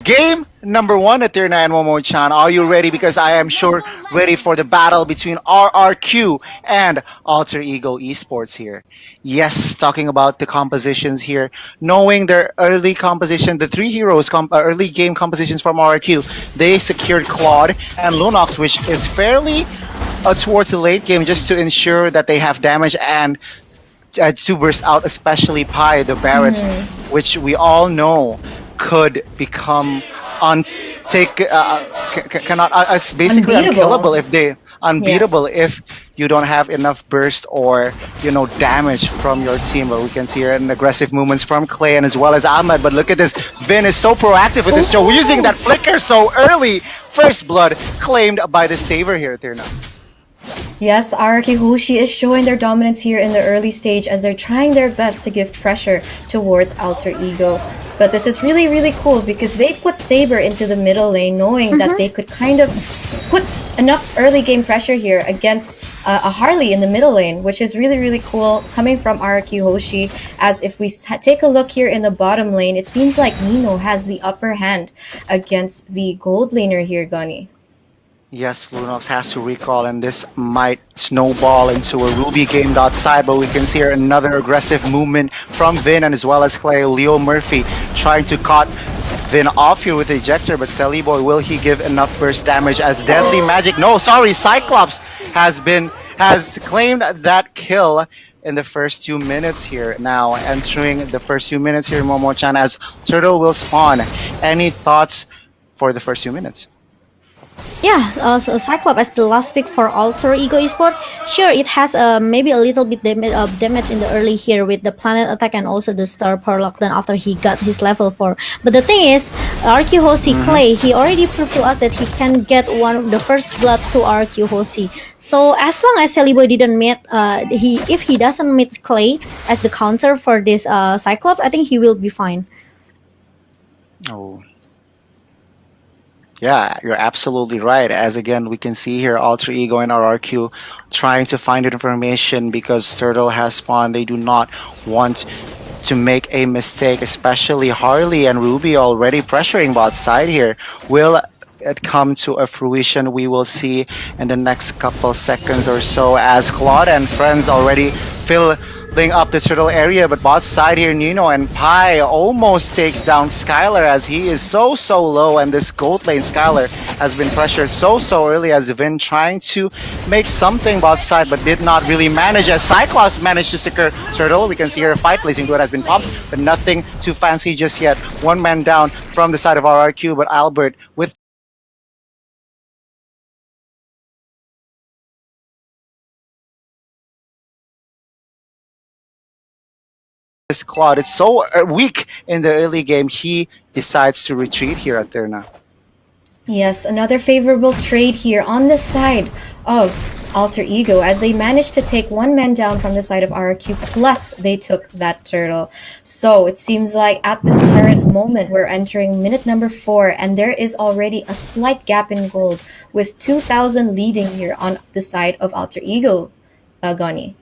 Game number one at Tirna and Momo-chan. Are you ready? Because I am sure ready for the battle between RRQ and Alter Ego Esports here. Yes, talking about the compositions here, knowing their early composition, the three heroes early game compositions from RRQ, they secured Claude and Lunox, which is fairly towards the late game just to ensure that they have damage and to burst out, especially Pi, the Barretts, which we all know could become un take cannot it's basically Unbeatable. unkillable if they Yeah. unbeatable if you don't have enough burst or damage from your team. But we can see here an aggressive movements from Clay and as well as Ahmed. But look at this, Vin is so proactive with this Joe using Oh. that flicker so early. First blood claimed by the Saver here, Tirna. Yes, Araki Hoshi is showing their dominance here in the early stage as they're trying their best to give pressure towards Alter Ego. But this is really, really cool because they put Saber into the middle lane knowing that they could kind of put enough early game pressure here against a Harley in the middle lane, which is really, really cool coming from Araki Hoshi. As if we take a look here in the bottom lane, it seems like Nino has the upper hand against the gold laner here, Gani. Yes, Lunox has to recall, and this might snowball into a Ruby game outside, but we can see here another aggressive movement from Vin and as well as Clay. Leo Murphy trying to cut Vin off here with the ejector, but Celiboy, will he give enough burst damage as Deadly Magic? No, sorry, Cyclops has claimed that kill in the first 2 minutes here. Now entering the first 2 minutes here, Momo-chan, as Turtle will spawn. Any thoughts for the first 2 minutes? Yeah, so Cyclops as the last pick for Alter Ego Esport. Sure, it has maybe a little bit of damage in the early here with the planet attack and also the star power lockdown after he got his level 4. But the thing is, RQ Hoshi Clay, he already proved to us that he can get the first blood to RQ Hoshi. So as long as Celiboy didn't meet, if he doesn't meet Clay as the counter for this Cyclops, I think he will be fine. Oh. Yeah, you're absolutely right. As again, we can see here Alter Ego and RRQ trying to find information because Turtle has spawned. They do not want to make a mistake, especially Harley and Ruby already pressuring bot side here. Will it come to a fruition? We will see in the next couple seconds or so as Claude and friends already filling up the turtle area, but bot side here, Nino and Pi almost takes down Skylar as he is so low, and this gold lane Skylar has been pressured so early as Vin trying to make something bot side but did not really manage as Cyclops managed to secure turtle. We can see here a fight, Blazing Duet has been popped, but nothing too fancy just yet. One man down from the side of RRQ, but Albert with this Claude, it's so weak in the early game, he decides to retreat here at Terna. Yes, another favorable trade here on the side of Alter Ego as they managed to take one man down from the side of RQ, plus they took that turtle. So it seems like at this current moment we're entering minute number 4 and there is already a slight gap in gold with 2,000 leading here on the side of Alter Ego, Gani.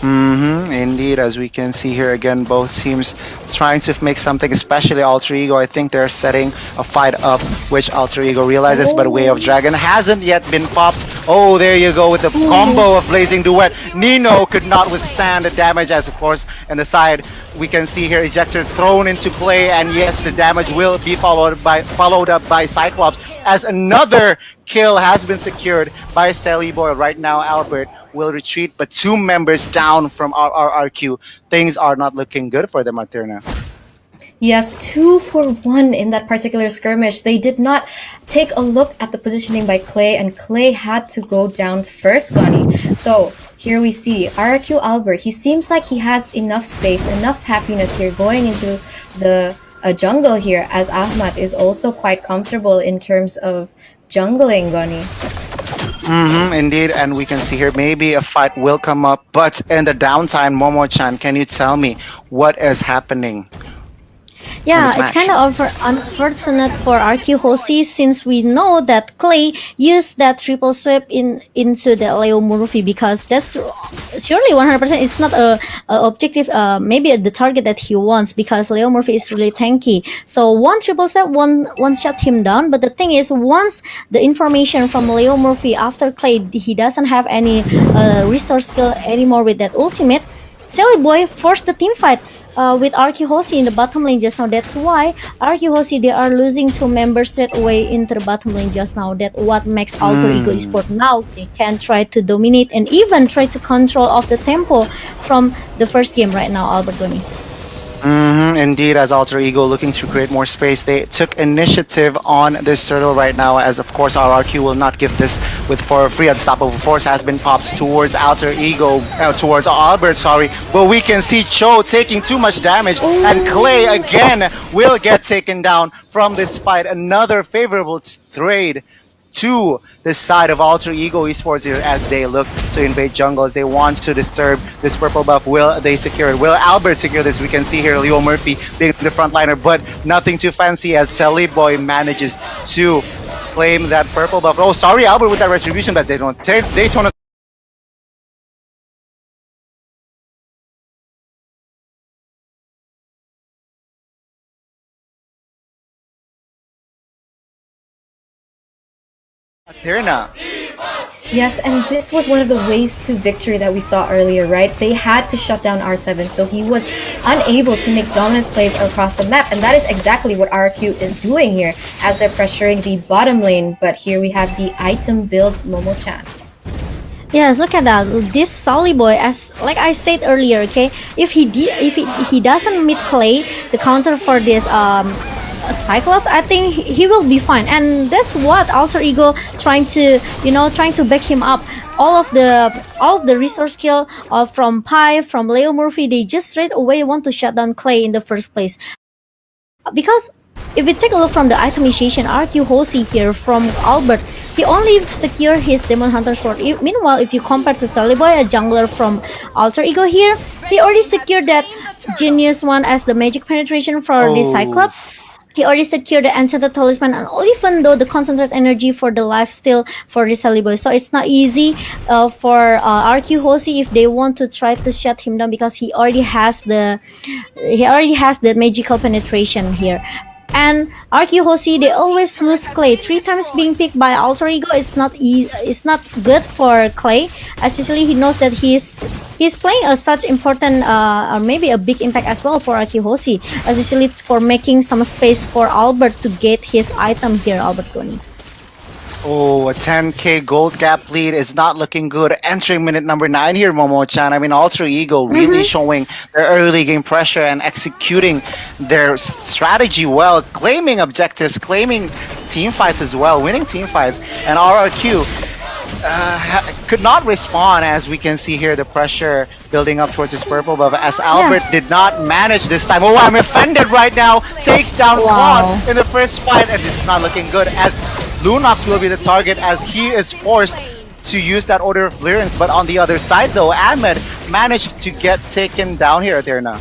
Indeed, as we can see here again, both teams trying to make something, especially Alter Ego. I think they're setting a fight up, which Alter Ego realizes, but Way of Dragon hasn't yet been popped. Oh, there you go with the combo of Blazing Duet. Nino could not withstand the damage as, of course, on the side we can see here ejector thrown into play, and yes, the damage will be followed up by Cyclops as another kill has been secured by Celiboy. Right now, Albert will retreat, but 2 members down from RRQ. Things are not looking good for them, Materna. Yes, 2 for 1 in that particular skirmish. They did not take a look at the positioning by Clay, and Clay had to go down first, Gani. So here we see RQ Albert. He seems like he has enough space, enough happiness here going into the jungle here, as Ahmad is also quite comfortable in terms of jungling, Gani. Indeed, and we can see here maybe a fight will come up, but in the downtime, Momo-chan, can you tell me what is happening? in this Yeah, it's match. kind of unfortunate for RQ Hoshi since we know that Clay used that triple sweep into the Leo Murphy because that's surely 100%. It's not a objective, maybe the target that he wants because Leo Murphy is really tanky. So one triple sweep, one shut him down. But the thing is, once the information from Leo Murphy after Clay, he doesn't have any resource skill anymore with that ultimate. Celiboy forced the team fight with RQ Hoshi in the bottom lane just now. That's why RQ Hoshi they are losing two members straight away into the bottom lane just now. That what makes Alter Ego Mm. Esport now. They can try to dominate and even try to control of the tempo from the first game right now, Albert Goni. Indeed, as Alter Ego looking to create more space, they took initiative on this turtle right now. As of course, our RQ will not give this with for free. Unstoppable Force has been popped towards Alter Ego, towards Albert. Sorry, but we can see Cho taking too much damage, and Clay again will get taken down from this fight. Another favorable trade to the side of Alter Ego Esports here as they look to invade jungles. They want to disturb this purple buff. Will they secure it? Will Albert secure this? We can see here Leo Murphy being the frontliner, but nothing too fancy as Celiboy manages to claim that purple buff. Oh, sorry, Albert, with that retribution, but they don't take Daytona. Aterna. Yes, and this was one of the ways to victory that we saw earlier, right? They had to shut down R7, so he was unable to make dominant plays across the map, and that is exactly what RQ is doing here as they're pressuring the bottom lane. But here we have the item builds Momo-chan. Yes, look at that. This Celiboy, as like I said earlier, okay, if he doesn't meet Clay, the counter for this Cyclops, I think he will be fine, and that's what Alter Ego trying to back him up. All of the resource skill from Pi, from Leo Murphy, they just straight away want to shut down Clay in the first place because if we take a look from the itemization, RQ Hoshi here from Albert, he only secured his Demon Hunter sword. Meanwhile, if you compare to Celiboy, a jungler from Alter Ego here, he already secured that genius one as the magic penetration for the Oh, Cyclops. He already secured the enchanted talisman, and even though the concentrate energy for the life steal for the Celiboy, so it's not easy for RQ Hoshi if they want to try to shut him down because he already has the magical penetration here. And RQ Hoshi, they always lose Clay. 3 times being picked by Alter Ego is not it's not good for Clay. Especially he knows that he's playing a such important or maybe a big impact as well for RQ Hoshi, especially for making some space for Albert to get his item here, Albert Goni. Oh, a 10k gold gap lead is not looking good. Entering minute number 9 here, Momo-chan. I mean, Alter Ego really showing their early game pressure and executing their strategy well, claiming objectives, claiming team fights as well, winning team fights. And RRQ could not respond, as we can see here, the pressure building up towards his purple buff, as Albert Yeah. did not manage this time. Oh, I'm offended right now. Takes down Wow. Claude in the first fight, and it's not looking good, as Lunox will be the target as he is forced to use that order of clearance. But on the other side, though, Ahmed managed to get taken down here, Aterna.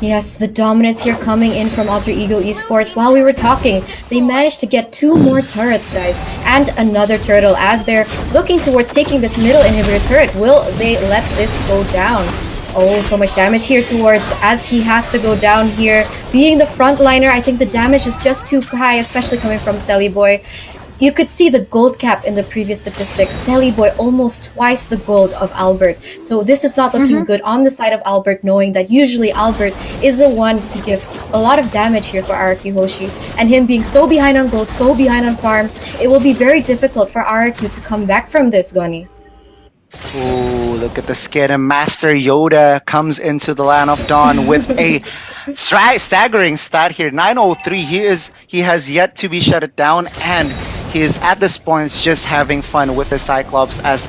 Yes, the dominance here coming in from Alter Ego Esports. While we were talking, they managed to get 2 more turrets, guys, and another turtle as they're looking towards taking this middle inhibitor turret. Will they let this go down? Oh, so much damage here towards as he has to go down here. Being the frontliner, I think the damage is just too high, especially coming from Celiboy. You could see the gold cap in the previous statistics. Celiboy almost twice the gold of Albert. So this is not looking good on the side of Albert, knowing that usually Albert is the one to give a lot of damage here for RQ Hoshi. And him being so behind on gold, so behind on farm, it will be very difficult for RQ to come back from this, Goni. Ooh, look at the skin. And Master Yoda comes into the Land of Dawn with a staggering stat here. 903. He has yet to be shut it down, and he is at this point just having fun with the Cyclops, as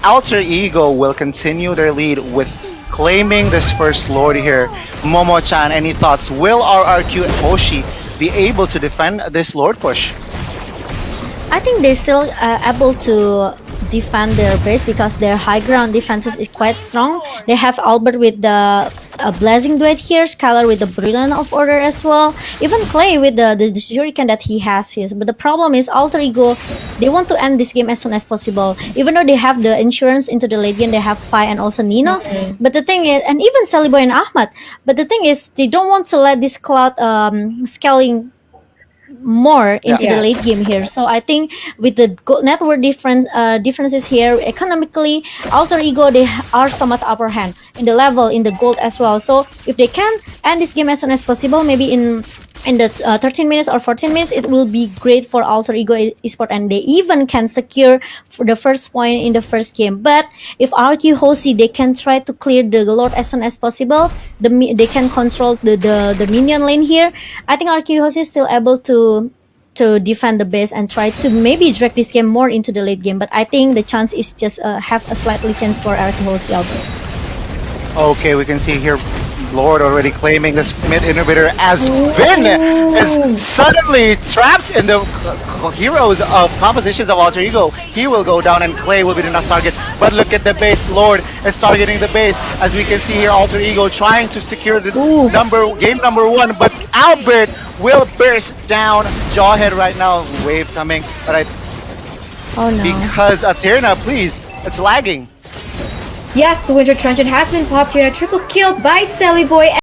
Alter Ego will continue their lead with claiming this first Lord here. Momo-chan, any thoughts? Will RRQ and Hoshi be able to defend this Lord push? I think they still able to defend their base because their high ground defensive is quite strong. They have Albert with the a blazing duet here, Skylar with the brilliant of order as well, even Clay with the shuriken that he has here. But the problem is Alter Ego, they want to end this game as soon as possible. Even though they have the insurance into the late game, they have Pai and also Nino. But the thing is, and even Celiboy and Ahmad. But the thing is, they don't want to let this cloud scaling more into the Yeah. late game here. So I think with the network differences here, economically, Alter Ego they are so much upper hand in the level in the gold as well. So if they can end this game as soon as possible, maybe in the 13 minutes or 14 minutes, it will be great for Alter Ego Esport, and they even can secure for the first point in the first game. But if RQ Hoshi, they can try to clear the Lord as soon as possible. They can control the minion lane here. I think RQ Hoshi is still able to defend the base and try to maybe drag this game more into the late game. But I think the chance is just have a slightly chance for RQ Hoshi out there. Okay, we can see here Lord already claiming this mid inhibitor as Vin is suddenly trapped in the heroes of compositions of Alter Ego. He will go down and Clay will be the next target. But look at the base. Lord is targeting the base. As we can see here, Alter Ego trying to secure the game number 1. But Albert will burst down. Jawhead right now. Wave coming. But Oh no. because Athena, please, it's lagging. Yes, Winter Truncheon has been popped here, and a triple kill by Celiboy.